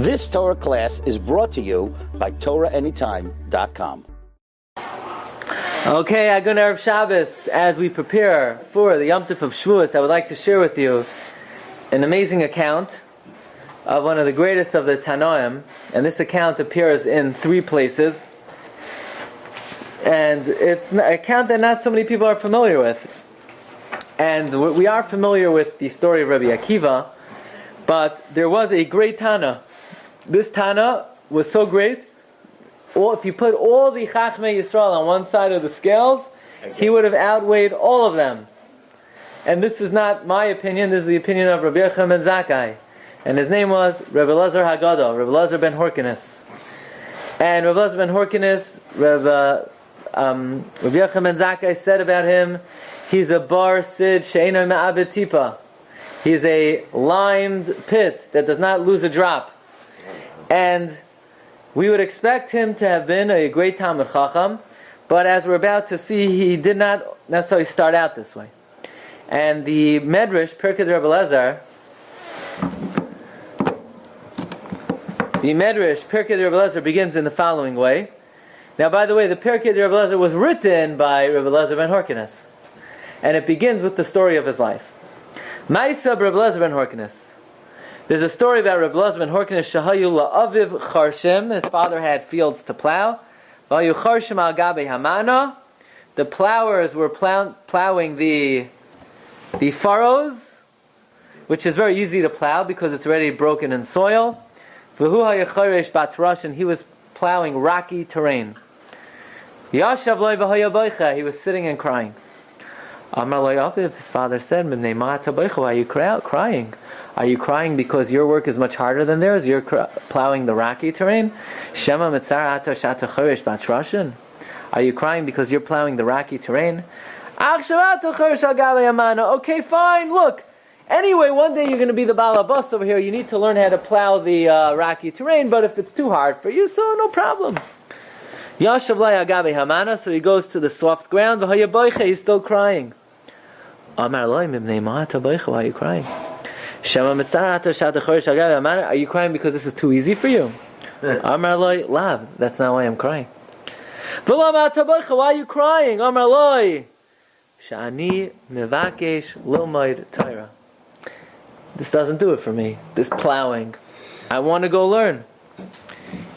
This Torah class is brought to you by TorahAnytime.com. Okay, Agun Erev Shabbos. As we prepare for the Yom Tov of Shavuos, I would like to share with you an amazing account of one of the greatest of the Tanoim, and this account appears in 3 places, and it's an account that not so many people are familiar with. And we are familiar with the story of Rabbi Akiva, but there was a great Tana. This Tana was so great, if you put all the Chachmei Yisrael on one side of the scales, he would have outweighed all of them. And this is not my opinion, this is the opinion of Rabbi Yochanan ben Zakkai. And his name was Rabbi Elazar Haggadah, Rabbi Elazar ben Horkanus. And Rabbi Elazar ben Horkanus, Rabbi Yochanan ben Zakkai said about him, he's a bar sid she'eino me'abed tipa. He's a limed pit that does not lose a drop. And we would expect him to have been a great Talmid Chacham, but as we're about to see, he did not necessarily start out this way. And the Medrash, Pirkei Rabbi Elazar, begins in the following way. Now, by the way, the Pirkei Rabbi Elazar was written by Rabbi Elazar ben Horkanus, and it begins with the story of his life. Ma'isa Rabbi Elazar ben Horkanus. There's a story about Rabbi Elazar ben Horkanus, Shahayu la'aviv charshim. His father had fields to plow. V'ayu charshim al gabe hamana. The plowers were plowing the furrows, which is very easy to plow because it's already broken in soil. V'hu hayacharesh batrash, and he was plowing rocky terrain. Yashav loy v'hayabaycha. He was sitting and crying. Amar loy aviv. His father said, "Mimnei ma'ata baycha. Why are you crying? Are you crying because your work is much harder than theirs? You're plowing the rocky terrain? Shema mitzar ata shata choresh batrashin? Are you crying because you're plowing the rocky terrain? Okay, fine, look. Anyway, one day you're going to be the balabas over here. You need to learn how to plow the rocky terrain, but if it's too hard for you, so no problem. Yashav lai agabe hamana, so he goes to the soft ground. He's still crying. Amar loy mibnei ma'ata boicha, why are you crying? Are you crying because this is too easy for you? Amar loy lav. That's not why I'm crying. Why are you crying? Amar loy shani mevakesh lilmoid Torah. This doesn't do it for me. This plowing. I want to go learn.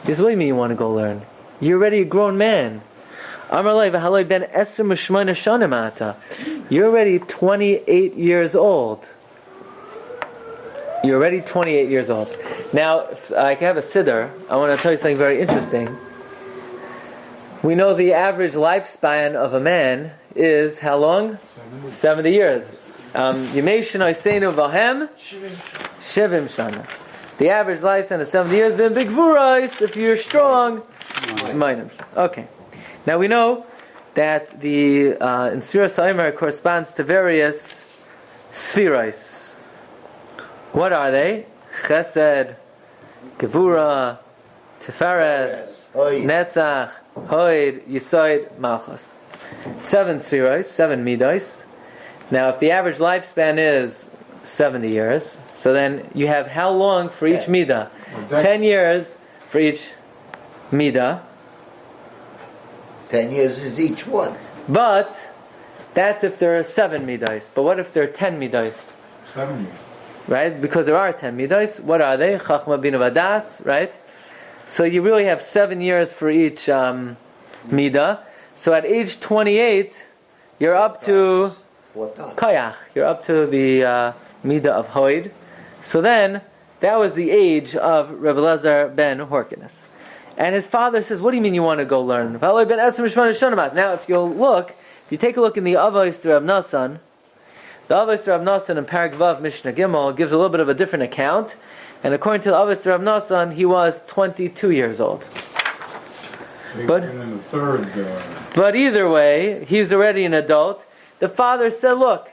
He says, what do you mean you want to go learn? You're already a grown man. Amar loy v'haloi ben esrim u'shmoina shanim ata. You're already 28 years old. You're already 28 years old. Now, if I can have a siddur, I want to tell you something very interesting. We know the average lifespan of a man is how long? 70 years. Yemei shenoi seinu v'hem shivim shana. The average lifespan is 70 years. Then big vurais, if you're strong, minim. Okay. Now we know that the in Sfiras HaOmer corresponds to various spherais. What are they? Chesed, Gevura, Tiferes, Netzach, Hoid, Yisoid, Malchus. 7 spheros, 7 midos. Now, if the average lifespan is 70 years, so then you have how long for each midah? 10 years for each midah. 10 years is each one. But that's if there are 7 midos. But what if there are 10 midos? 7 years. Right? Because there are 10 midos. What are they? Chachma bina vadas, right? So you really have 7 years for each midah. So at age 28, you're up to Kayach. You're up to the midah of Hoid. So then, that was the age of Rabbi Elazar ben Horkanus. And his father says, what do you mean you want to go learn? Now, if you take a look in the Avos to Rav Nasan, the Avos to Rav Nasan in Parak Vav Mishnah Gimel gives a little bit of a different account. And according to the Avos to Rav Nasan, he was 22 years old. But either way, he's already an adult. The father said, look,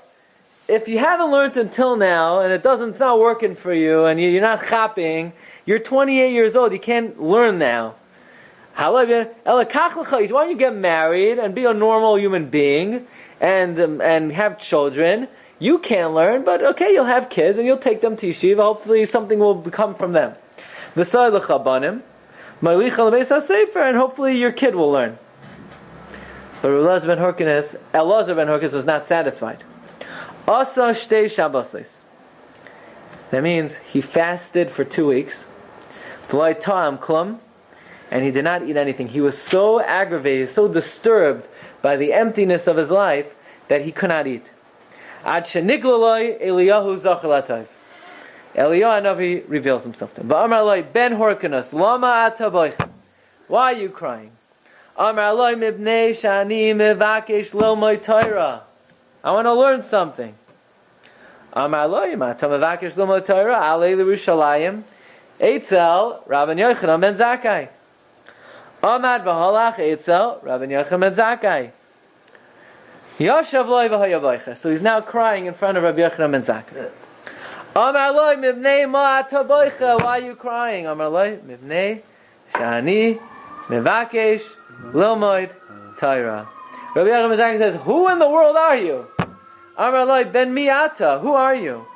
if you haven't learned until now, and it's not working for you, and you're not chapping, you're 28 years old, you can't learn now. Why don't you get married and be a normal human being and have children? You can't learn, but okay, you'll have kids and you'll take them to yeshiva. Hopefully something will come from them. V'sai l'chabanim, ma'licha l'beis ha'sefer, and hopefully your kid will learn. But Elazar ben Horkanus was not satisfied. Asa shtei Shabbosos. That means he fasted for 2 weeks. V'lai ta'am klum, and he did not eat anything. He was so aggravated, so disturbed by the emptiness of his life that he could not eat. Ad sheniglaloi Eliyahu zachar latayv. Eliyahu Hanavi reveals himself to him. V'amar loi ben Horkanus, lama ata boich. Why are you crying? Amar loi mibnei shani mevakesh lomoi Torah. I want to learn something. Amar loi mata mevakesh lomoi Torah alei l'Yerushalayim eitzel Rabbi Yochanan ben Zakkai. Amad v'halach eitzel Rabbi Yochanan ben Zakkai. Yashav loi v'hayabaycha. So he's now crying in front of Rabbi Yochanan ben Zakkai. Amar loi mibnei ma'ata boicha. Why are you crying? Amar loi mibnei shani mevakesh lomod Torah. Rabbi Yochanan ben Zakkai says, who in the world are you? Amar loi ben mi'ata. Who are you?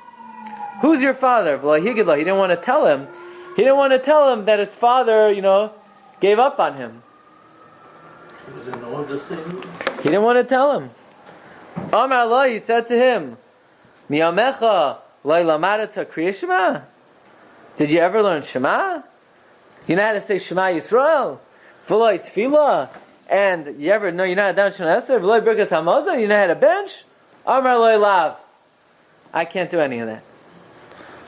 Who's your father? He didn't want to tell him. He didn't want to tell him that his father, gave up on him. He didn't want to tell him. Amar loi, he said to him, mi'amecha loi lamadata kriya Shema. Did you ever learn Shema? You know how to say Shema Yisrael? V'loi tefillah. And you know how to down Shema Esther? V'loi birkas hamazon. You know how to bench? Amar loi lav. I can't do any of that.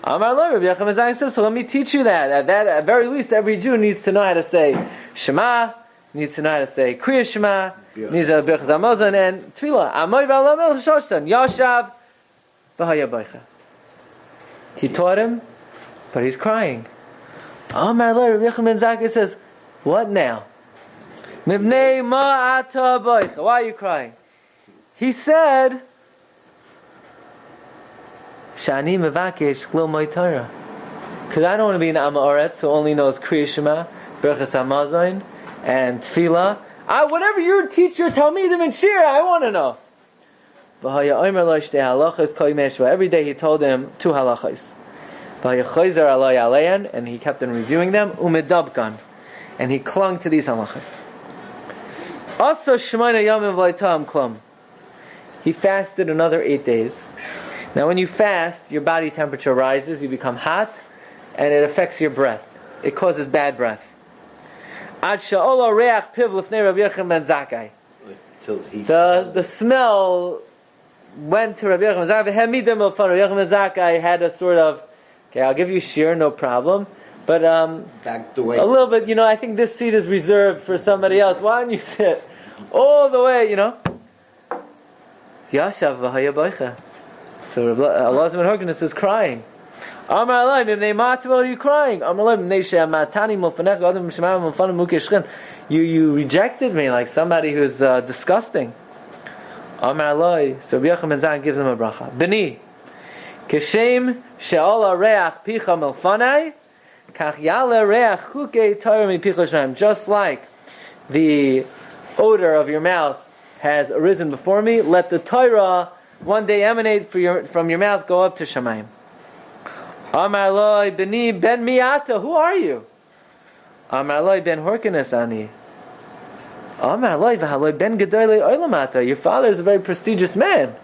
Amar loi, Rabbi Yochanan ben Zakkai says, so let me teach you that. At very least, every Jew needs to know how to say Shema, needs to know how to say Kriya Shema, needs to know birkas hamazon and tefillah. Amoy v'alam el shoshtan. Yashav v'hayabaycha. He taught him, but he's crying. Amar loi, Rabbi Yochanan ben Zakkai says, what now? Mibnei ma'ata boicha. Why are you crying? He said, Shani mevakesh lomod Torah. Because I don't want to be an Am Haaretz who only knows Kriya Shema, Birchas Hamazon, and Tefillah. Whatever you teach your Talmidim and Shiur, I want to know. Every day he told him 2 halachos. And he kept on reviewing them. And he clung to these halachos. He fasted another 8 days. Now when you fast, your body temperature rises, you become hot, and it affects your breath. It causes bad breath. The smell went to Rabbi Yochanan ben Zakkai. Had a sort of, okay, I'll give you shiur, no problem. But backed away. A little bit, I think this seat is reserved for somebody else. Why don't you sit all the way, Yashav v'hayabaycha. So Elazar ben Horkanus is crying. Amar alai, mibnei ma'ata, what are you crying? Amar alai, mibnei she'amatani milfanecha, adam shemam milfanem mukeshchen. You rejected me like somebody who's disgusting. Amar alai, so Rabbi Yochanan ben Zakkai gives him a bracha. B'ni, keshem she'ola reach picha milfanei, kach yale reach chukei Torah mi picha shemam. Just like the odor of your mouth has arisen before me, let the Torah one day emanate from your mouth, go up to Shamayim. Amar loi beni ben mi'ata. Who are you? Amar loi ben Horkanus ani. Amar loi v'haloi ben gedolei olamata. Your father is a very prestigious man.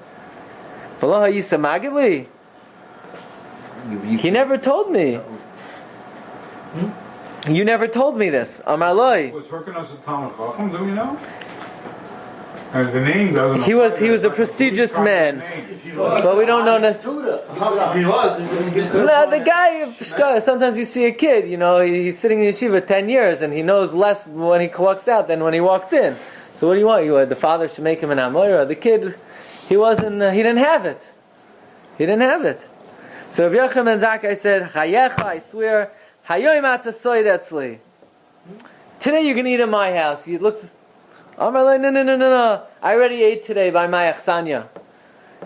V'lo hayisamagivli. He never told me. You never told me this. Amar loi. Was Horkanus a Talmud Chacham? Do we know? The name doesn't. He was a prestigious man, but we don't know necessarily. The guy. Sometimes you see a kid. He's sitting in yeshiva 10 years, and he knows less when he walks out than when he walked in. So what do you want? The father should make him an amoira. The kid, he wasn't. He didn't have it. He didn't have it. So Rabbi Yochanan ben Zakkai said, "Chayecha, I swear, hayoim ata soid etzli. Today you can eat in my house." He looks. Amar loi, no. I already ate today by my achsanya.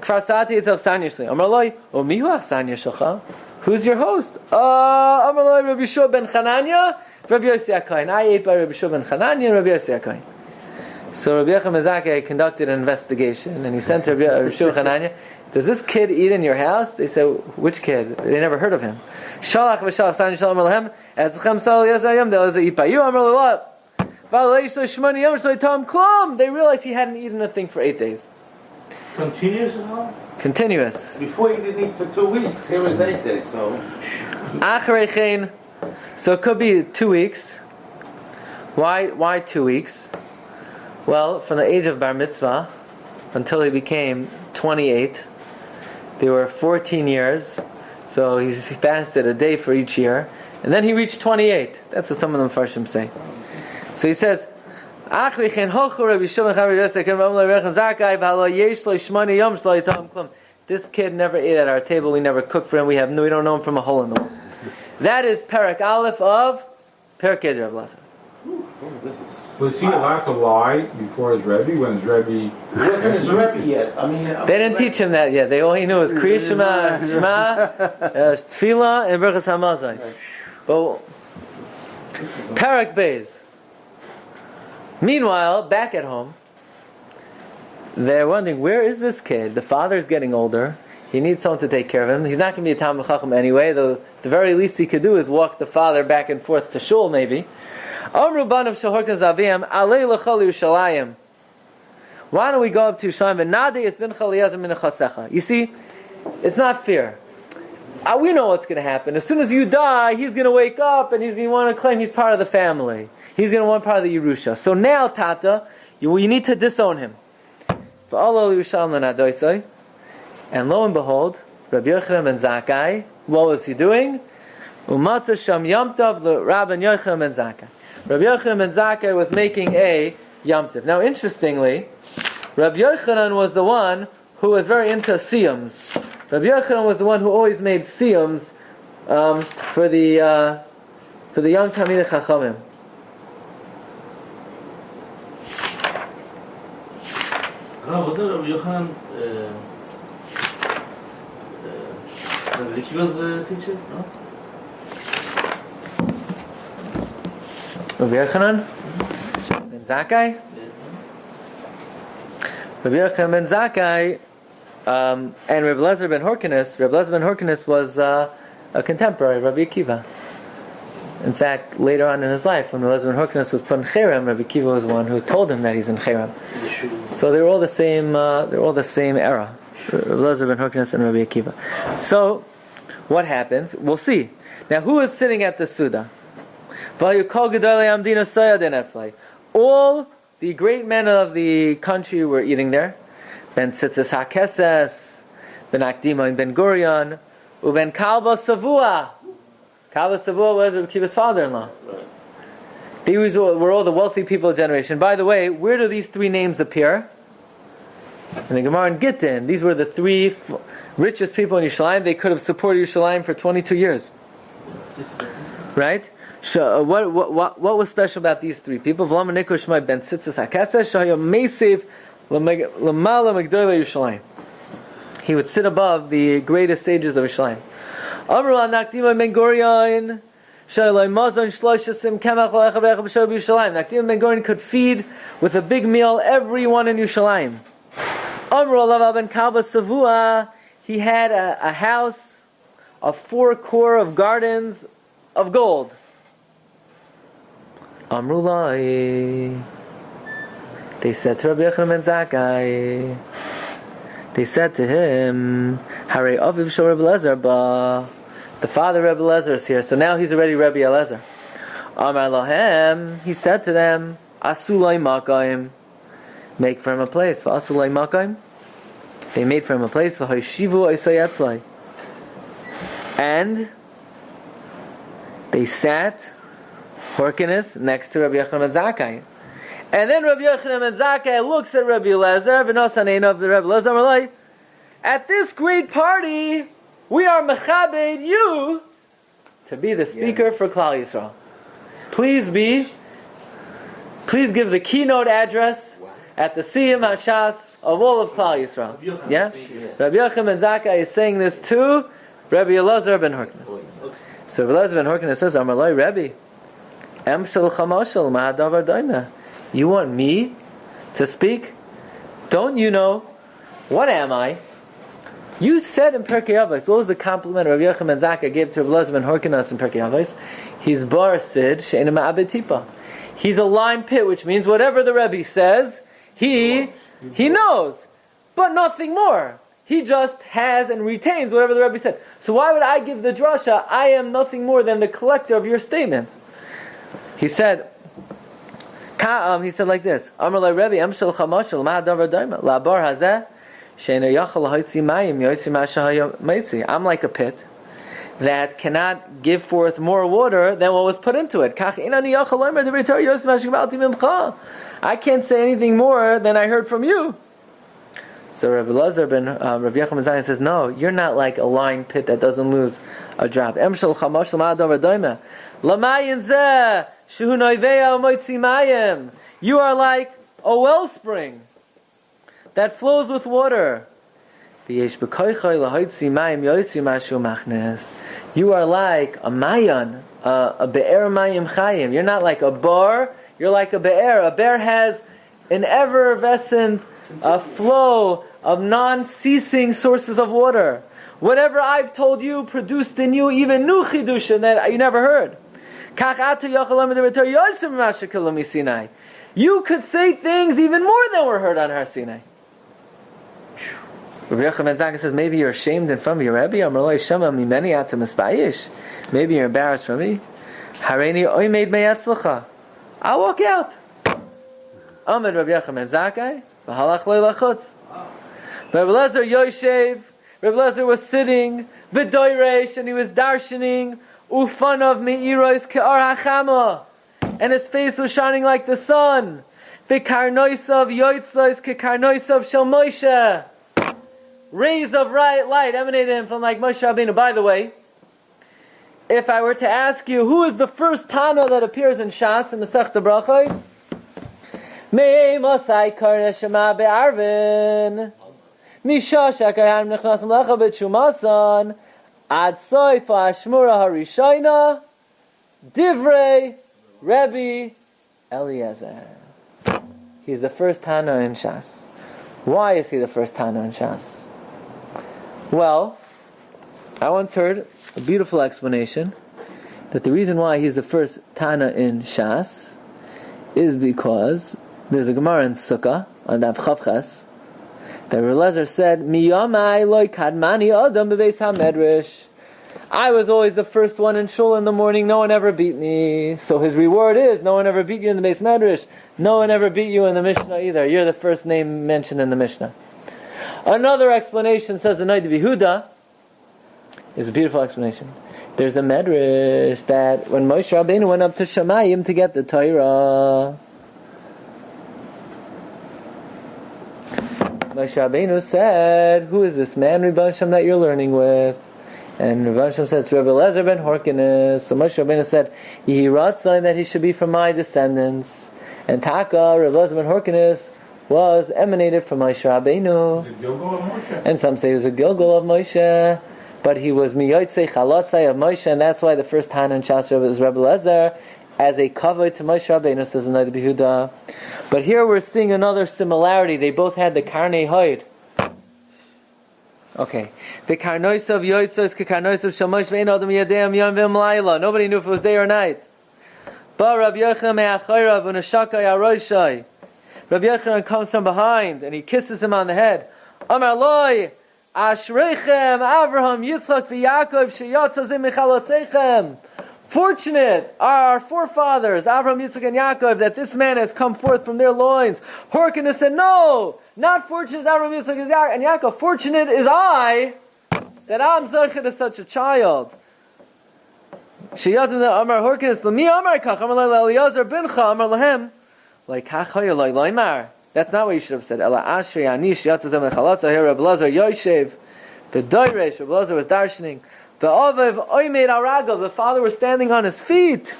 Kfar sa'ati it's achsanya shli. Amar loi, mihu achsanya shalcha? Who's your host? Amar loi, Rabbi Shiur ben Chananya, Rabbi Yossi HaKohen. I ate by Rabbi Shiur ben Chananya and Rabbi Yossi HaKohen. So Rabbi Yochanan ben Zakkai conducted an investigation, and he sent to Rabbi Shiur ben Chananya, does this kid eat in your house? They said, which kid? They never heard of him. Shalach v'shalach sani shalom alehem, Etzchem Sal Elazar Yom Elazar Ipayu Amar Lo. They realized he hadn't eaten a thing for 8 days. Continuous? Continuous. Before he didn't eat for 2 weeks. Here was 8 days, so. So it could be 2 weeks. Why 2 weeks? Well, from the age of Bar Mitzvah until he became 28, there were 14 years. So he fasted a day for each year. And then he reached 28. That's what some of the Farshim say. So he says, this kid never ate at our table. We never cooked for him. We don't know him from a hole in the wall. That is Perek Aleph of Perek Yed Rav Elazar. Was he allowed to lie before his Rebbe when his Rebbe? He wasn't his Rebbe yet. They didn't teach him that yet. All he knew was Kriya Shema, Tefillah, and Berachas Hamazon. But Perek Beis. Meanwhile, back at home, they're wondering, where is this kid? The father's getting older. He needs someone to take care of him. He's not going to be a Talmid Chacham anyway. The very least he could do is walk the father back and forth to shul, maybe. Why don't we go up to Yerushalayim? You see, it's not fair. We know what's going to happen. As soon as you die, he's going to wake up and he's going to want to claim he's part of the family. He's going to want part of the Yerusha. So now, Tata, you need to disown him. And lo and behold, Rabbi Yochanan ben Zakkai, what was he doing? Umatzah sham yamtav l'Rabban Yochanan ben Zakkai. Rabbi Yochanan ben Zakkai was making a yamtiv. Now, interestingly, Rabbi Yochanan was the one who was very into siyums. Rabbi Yochanan was the one who always made siyums for the young Talmidei Chachamim. Was it Rabbi Yochanan? Rabbi Akiva's teacher? No? Rabbi Yochanan ben Zakkai? Rabbi Yochanan ben Zakkai and Rabbi Elazar ben Horkanus. Rabbi Elazar ben Horkanus was a contemporary of Rabbi Akiva. In fact, later on in his life, when Elazar ben Horkanus was put in Cherem, Rabbi Akiva was the one who told him that he's in Cherem. So they were all the same. They were all the same era. Elazar ben Horkanus and Rabbi Akiva. So, what happens? We'll see. Now, who is sitting at the Suda? All the great men of the country were eating there. Ben Tzitzis HaKeses, Ben Akdima and Ben Gurion, Uben Kalba Savua. Kalba Savua was Rabbi Akiva's father-in-law. These were all the wealthy people of generation. By the way, where do these three names appear? In the Gemara in Gittin. These were the three richest people in Yerushalayim. They could have supported Yerushalayim for 22 years. Right? So, what was special about these three people? Ben Tzitzis HaKeses, Shahaya Meisiv L'mala Megdola Yerushalayim. He would sit above the greatest sages of Yerushalayim. Amrullah Nakdima Ben Gurion. Nakdima Ben Gurion could feed with a big meal everyone in Yerushalayim. Amrullah Ben Kalba Savua. He had a house of 4 core of gardens of gold. Amrullah. They said to Rabbi Yochanan ben Zakkai, they said to him, Hare Aviv Shel Rabbi Elazar Ba. The father of Rabbi Elazar is here, so now he's already Rabbi Elazar. Amar Lahem, he said to them, Asulai Makayim, make for him a place. For Asulai Makayim, they made for him a place. For Haishivu Isayatzlai, and they sat Horkanus next to Rabbi Yochanan ben Zakkai. And then Rabbi Yochanan ben Zakkai looks at Rabbi Elazar, v'nosanein of the Rabbi Elazar, at this great party, we are mechabed you to be the speaker for Klal Yisrael. Please give the keynote address at the Siyum HaShas of all of Klal Yisrael. Yeah? Rabbi Yochanan ben Zakkai is saying this to Rabbi Elazar ben Horkanus. So Rabbi Elazar ben Horkanus says, Amalai Rebbe, Em shel chamashel ma'adavar daima. You want me to speak? Don't you know? What am I? You said in Perkei Avos, what was the compliment Rabbi Yochanan ben Zakkai gave to Rabbi Elazar ben Horkanus in Perkei Avos? He's bar sid she'ena ma'abed tipa. He's a lime pit, which means whatever the Rebbe says, he knows, but nothing more. He just has and retains whatever the Rebbe said. So why would I give the drasha? I am nothing more than the collector of your statements. He said like this: Amar la Rebbe, Amshel Chamashel Ma'adavar Daima Labar Hazeh She'ena Yachal Haitzi Mayim Yosi Mashahaya Meitzi. I'm like a pit that cannot give forth more water than what was put into it. I can't say anything more than I heard from you. So Rabbi Elazar ben Rabbi Yochanan ben Zakkai says, no, you're not like a lying pit that doesn't lose a drop. You are like a wellspring that flows with water. You are like a mayan, a be'er mayim chayim. You're not like a bar, you're like a be'er. A be'er has an effervescent flow of non-ceasing sources of water. Whatever I've told you produced in you even new chidushin that you never heard. You could say things even more than were heard on Har Sinai. Rabbi Yochanan ben Zakkai says, maybe you're ashamed in front of your Rebbe. Maybe you're embarrassed from me. I'll walk out. Amid Rabbi Yochanan ben Zakkai, v'halach leilachutz. Rabbi Elazar Yoshev, Rabbi Elazar was sitting, v'doiresh, and he was darshaning, ufanav me'irois ke'ar hachama, and his face was shining like the sun. V'karnoisav yoitzos ke'karnoisav shel Moshe. Rays of light emanated him from like Moshe Rabbeinu. By the way, if I were to ask you, who is the first Tana that appears in Shas in the Masechta Brachos? Mei Mosai Karna Shema Be'arvin Misha Shakayam Nechnasim Lecha B'Tchumasan Ad Soifa Ashmura Harishayna Divrei Rebbe Elazar. He's the first Tana in Shas. Why is he the first Tana in Shas? Well, I once heard a beautiful explanation that the reason why he's the first Tana in Shas is because there's a Gemara in Sukkah on Daf Chavches that Elazar said, "Miyamai loy kadmani adam bebeis hamedrash." I was always the first one in shul in the morning. No one ever beat me. So his reward is, no one ever beat you in the Beis Medrash. No one ever beat you in the Mishnah either. You're the first name mentioned in the Mishnah. Another explanation says the Noda B'Yehuda is a beautiful explanation. There's a Medrash that when Moshe Rabbeinu went up to Shamayim to get the Torah, Moshe Rabbeinu said, "Who is this man, Rebbe Shem, that you're learning with?" And Rebbe Shem says, "Rabbi Elazar ben Horkanus." So Moshe Rabbeinu said, "Yehi ratzon that he should be from my descendants." And Taka, Rabbi Elazar ben Horkanus, was emanated from Moshe Rabbeinu. And some say he was a Gilgul of Moshe, but he was Miyotzei Chalotzei of Moshe, and that's why the first Tana in Shas is Rabbi Elazar, as a kavod to Moshe Rabbeinu, says the Noda B'Yehuda. But here we're seeing another similarity. They both had the Karnei Hoid. Okay. The Karnoisav Yoitzos Kekarnoisav Shamosh Ve'en Adam Yadeim Yom V'Mlayla. Nobody knew if it was day or night. Ba Rabbi Yochanan me'achayrav u'neshakay aroshai. Rabbi Yochanan comes from behind and he kisses him on the head. Amar loy Ashreichem Avraham Yitzchak v'Yaakov sheyatzazim michalotzeichem. Fortunate are our forefathers, Avraham, Yitzchak, and Yaakov, that this man has come forth from their loins. Horkanus said, no, not fortunate is Avraham, Yitzchak, and Yaakov. Fortunate is I, that I'm zocheh to such a child. Sheyatzim Amar Horkanus, L'mi Amar Kach, Amar Elazar Bincha, Amar Lahem, like Hachoy, like Loimar. That's not what you should have said. Ela Ashrei Anish Yatzazem Lechalatza. Here Rabbi Elazar Yoshev, the Doiresh, Rabbi Elazar was darshaning. The Ovev Oimed Aragav, the father was standing on his feet.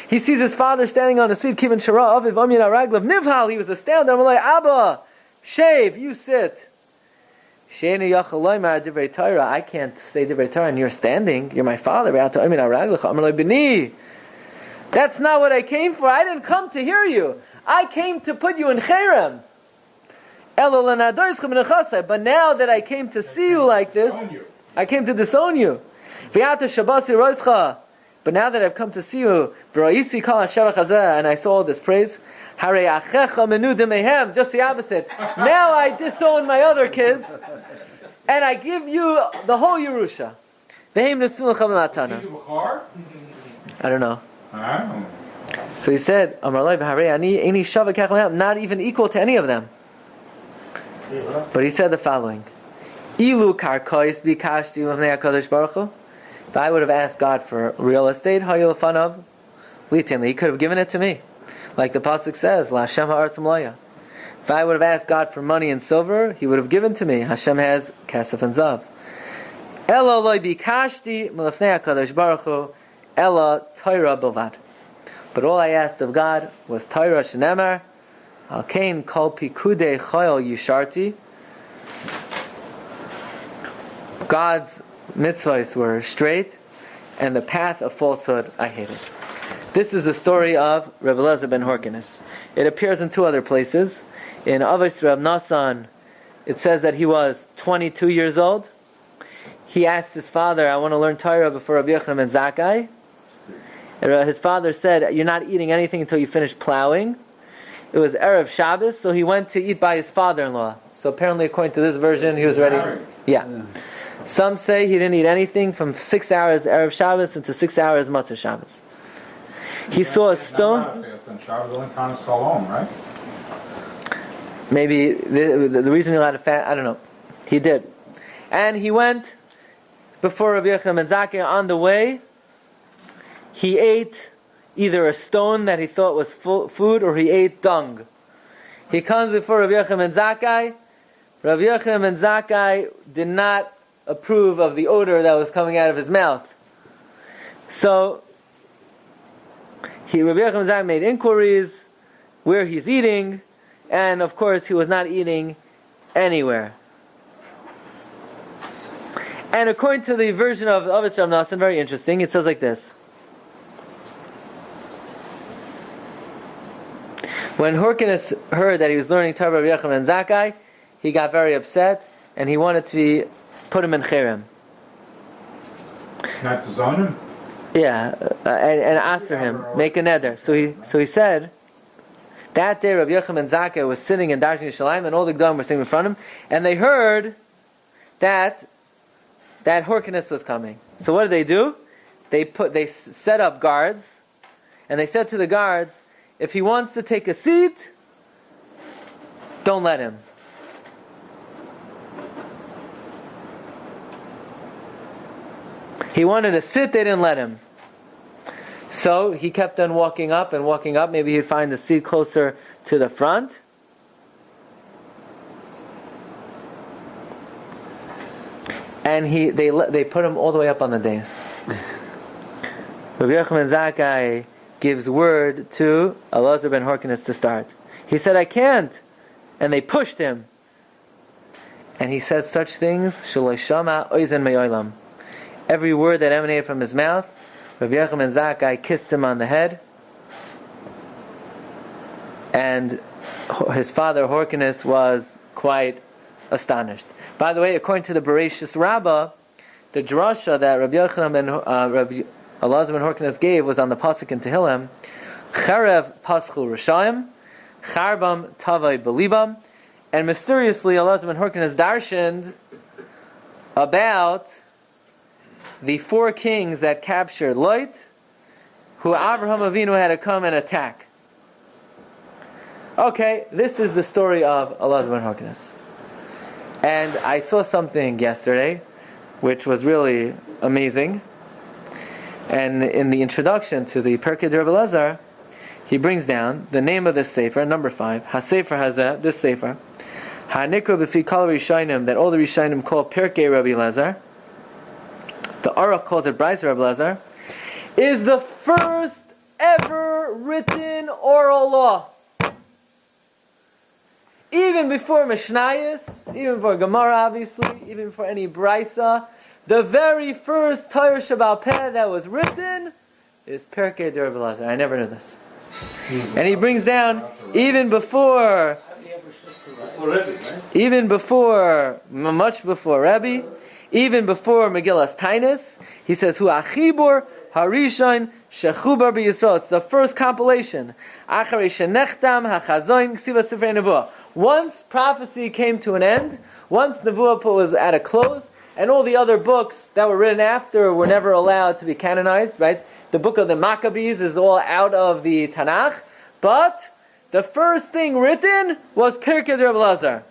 He sees his father standing on his feet. Kivin Shara Ovev Oimed Aragav Nivhal. He was astounded. I'm like, Abba, shave, you sit. Sheinu Yachaloi Mar Divrei Torah. I can't say Divrei Torah, and you're standing. You're my father. That's not what I came for. I didn't come to hear you. I came to put you in cherem. But now that I came to see you like this, I came to disown you. But now that I've come to see you, and I saw all this praise, just the opposite. Now I disown my other kids, and I give you the whole Yerusha. I don't know. So he said, not even equal to any of them. But he said the following: if I would have asked God for real estate, he could have given it to me. Like the pasuk says, if I would have asked God for money and silver, He would have given to me. Hashem has kesef and zav. But all I asked of God was Torah shenemar, al kain kol pikudei chayil yisharti. God's mitzvahs were straight, and the path of falsehood I hated. This is the story of Rabbi Elazar ben Horkanus. It appears in two other places. In Avos Rav Nasan, it says that he was 22 years old. He asked his father, I want to learn Torah before Rabbi Yochanan ben Zakkai. His father said, you're not eating anything until you finish plowing. It was Erev Shabbos, so he went to eat by his father-in-law. So apparently, according to this version, he was ready. Yeah. Some say he didn't eat anything from 6 hours Erev Shabbos into 6 hours Matzah Shabbos. He saw a stone. Right? Maybe the reason he allowed to fast, I don't know. He did. And he went before Rabbi Yochanan ben Zakkai. On the way, he ate either a stone that he thought was food, or he ate dung. He comes before Rabbi Yochanan ben Zakkai. Rabbi Yochanan ben Zakkai did not approve of the odor that was coming out of his mouth. So Rabbi Yochanan ben Zakkai made inquiries where he's eating, and of course he was not eating anywhere. And according to the version of Avos Rav Nasan, very interesting, it says like this. When Horkanus heard that he was learning Torah Rabbi Yochanan ben Zakkai, he got very upset, and he wanted to put him in cherem. Not to zone him? Yeah, and answer him, make a neder. So he said, that day Rabbi Yochanan ben Zakkai was sitting in Darshan Yishalayim, and all the Gedolim were sitting in front of him, and they heard that Horkanus was coming. So what did they do? They set up guards, and they said to the guards, if he wants to take a seat, don't let him. He wanted to sit, they didn't let him. So he kept on walking up and walking up. Maybe he'd find the seat closer to the front. And they put him all the way up on the dais. Rabbi Yochanan ben Zakkai gives word to Elazar ben Horkanus to start. He said, I can't. And they pushed him. And he says such things, Shaloi shama oizen me'olam. Every word that emanated from his mouth, Rabbi Yochanan ben Zakkai kissed him on the head. And his father Horkanus was quite astonished. By the way, according to the Bereshis Rabbah, the drasha that Rabbi Yochanan Rabbi Elazar ben Horkanus gave was on the pasuk in Tehillim, Cherev paschu Rishayim, Charbam tavai belibam, and mysteriously Elazar ben Horkanus darshaned about the 4 kings that captured Lot, who Avraham Avinu had to come and attack. Okay, this is the story of Elazar ben Horkanus. And I saw something yesterday which was really amazing. And in the introduction to the Perkei de Rabbi Elazar, he brings down the name of this sefer, number 5. HaSefer Hazeh, this sefer, HaNikra b'fi kol Rishonim, that all the Rishonim call Perkei Rabbi Elazar. The Aruch calls it Bryce Rabbi Elazar. Is the first ever written oral law. Even before Mishnayos, even before Gemara, obviously, even before any Brisa, the very first Torah Shabbat Peh that was written is Perkei de Rabbi Elazar. I never knew this. And he brings down, even before For Rebbe, right? Even before, much before Rebbe, even before Megillas Tainus, he says, Hu achibur harishon shechubar b'Yisrael. It's the first compilation. Acharei shenechtam hachazoin ksiva sifrei nevuah. Once prophecy came to an end, once Nevuah was at a close, and all the other books that were written after were never allowed to be canonized, right? The book of the Maccabees is all out of the Tanakh, but the first thing written was Pirkei Elazar.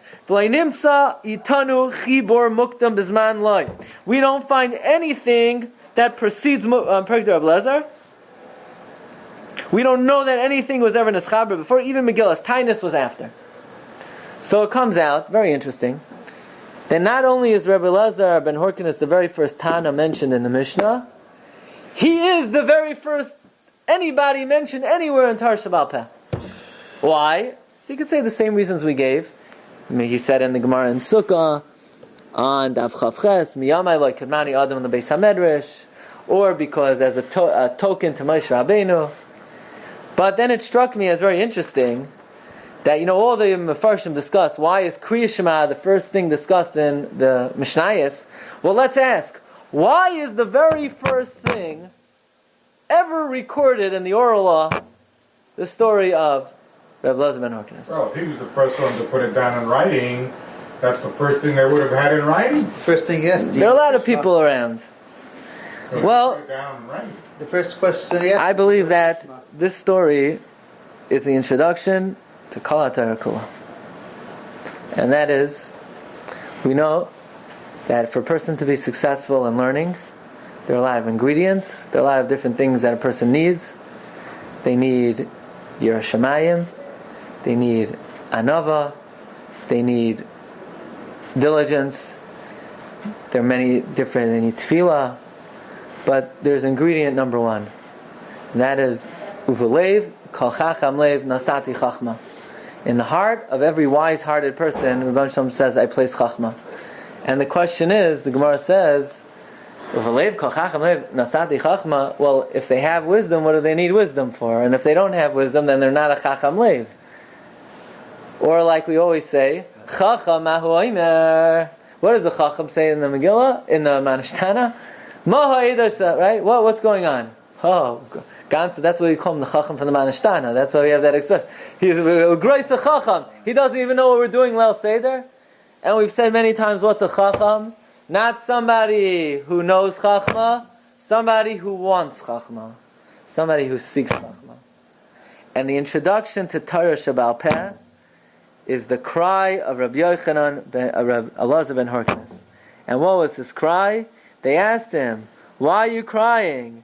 We don't find anything that precedes Pirkei Elazar. We don't know that anything was ever Neschaber before. Even Megillas Tainus was after. So it comes out, very interesting, that not only is Rabbi Elazar ben Horkanus the very first Tana mentioned in the Mishnah, he is the very first anybody mentioned anywhere in Torah Shabbal Peh. Why? So you could say the same reasons we gave. I mean, he said in the Gemara in Sukkah, on Dav Chavches, Miyamai like Kedmani Adam in the Beis HaMedrash, or because as a token to Moshe Rabbeinu. But then it struck me as very interesting that, all the Mefarshim discuss, why is Kriya Shema the first thing discussed in the Mishnayos? Well, let's ask, why is the very first thing ever recorded in the oral law the story of Rabbi Elazar ben Horkanus? Well, if he was the first one to put it down in writing, that's the first thing they would have had in writing. First thing, yes. There are a lot of people around. So Well, put it down in writing. The first question, yes. I believe that this story is the introduction to Kol HaTorah Kula. And that is, we know that for a person to be successful in learning, there are a lot of ingredients, there are a lot of different things that a person needs. They need Yirah Shamayim, they need Anava, they need diligence, there are many different, they need Tefillah, but there's ingredient number one, and that is Uvelev, Kol Chacham Lev, Nasati Chachma. In the heart of every wise-hearted person, Rebbe Shalom says, I place Chachma. And the question is, the Gemara says, well, if they have wisdom, what do they need wisdom for? And if they don't have wisdom, then they're not a Chacham Lev. Or like we always say, Chacham Mahu Oimer. What does the Chacham say in the Megillah, in the Manashtana? Right? What's going on? Oh, so that's why we call him the Chacham from the Manashtana. That's why we have that expression. He's a Grois Chacham. He doesn't even know what we're doing Leil Seder. And we've said many times, what's a Chacham? Not somebody who knows Chachma, somebody who wants Chachma, somebody who seeks Chachma. And the introduction to Torah Shabbal Peh is the cry of Rabbi Yochanan, Rabbi Elazar ben Horkanus. And what was his cry? They asked him, why are you crying?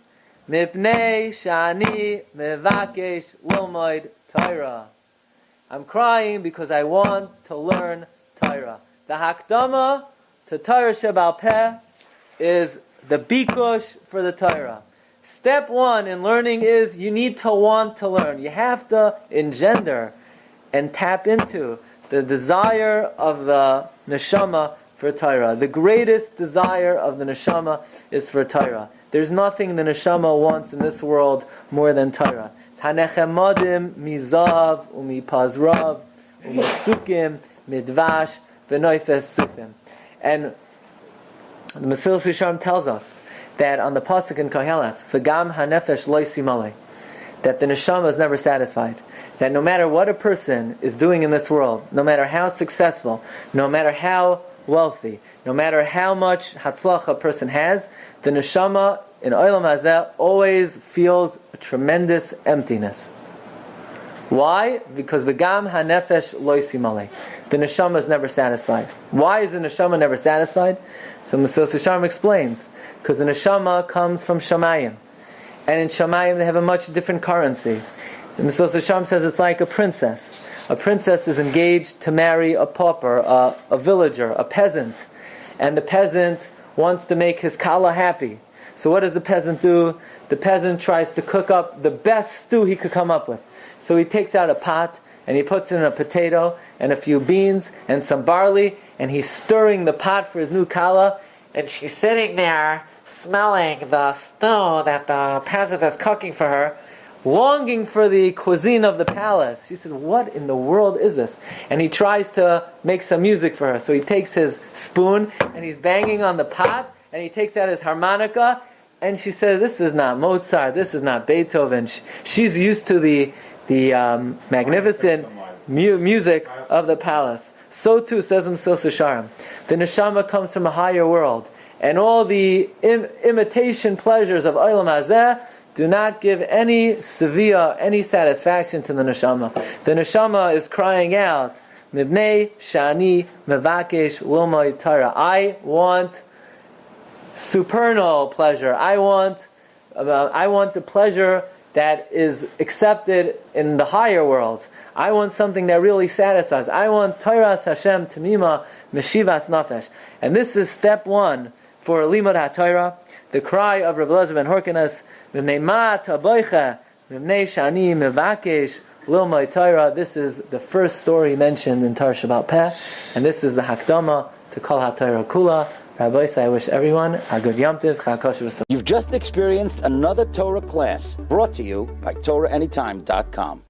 Mipnei shani mevakesh lilmoid Torah. I'm crying because I want to learn Torah. The Hakdama to Torah Shabbal Peh is the bikush for the Torah. Step one in learning is you need to want to learn. You have to engender and tap into the desire of the neshama for Torah. The greatest desire of the neshama is for Torah. There's nothing the neshama wants in this world more than Torah. Hanechemadim mizahav umipazrav umisukim midvash v'noifes sufim. And the Mesilas Yesharim tells us that on the pasuk in Koheles, "V'gam hanefesh lo simale," that the neshama is never satisfied. That no matter what a person is doing in this world, no matter how successful, no matter how wealthy, no matter how much hatzlacha a person has, the neshama in Olam Hazeh always feels a tremendous emptiness. Why? Because v'gam hanefesh lo simale. The neshama is never satisfied. Why is the neshama never satisfied? So Mesilas Yesharim explains, because the neshama comes from Shamayim, and in Shamayim they have a much different currency. And Mesilas Yesharim says it's like a princess. A princess is engaged to marry a pauper, a villager, a peasant, and the peasant wants to make his kala happy. So what does the peasant do? The peasant tries to cook up the best stew he could come up with. So he takes out a pot, and he puts in a potato, and a few beans, and some barley, and he's stirring the pot for his new kala, and she's sitting there, smelling the stew that the peasant is cooking for her, longing for the cuisine of the palace. She says, what in the world is this? And he tries to make some music for her. So he takes his spoon and he's banging on the pot, and he takes out his harmonica, and she says, this is not Mozart, this is not Beethoven. She's used to the magnificent music of the palace. So too, says Mesilas Yesharim, the neshama comes from a higher world, and all the imitation pleasures of Olam Hazeh do not give any sevia, any satisfaction to the neshama. The neshama is crying out, Mibnei shani mevakesh lomai Torah. I want supernal pleasure. I want the pleasure that is accepted in the higher worlds. I want something that really satisfies. I want Torah Hashem Tamima Meshivas Nafesh. And this is step one for Limud HaTorah. The cry of Rabbi Elazar ben Horkanus, Mimnei ma taboicha, Mimnei shani mevakesh lilmai Torah. This is the first story mentioned in Torah Shabbat Peh, and this is the Hakdama to Kol HaTorah Kula. Rabbi, I wish everyone a good Yom Tov. Chag Kosher v'Samach. You've just experienced another Torah class brought to you by TorahAnytime.com.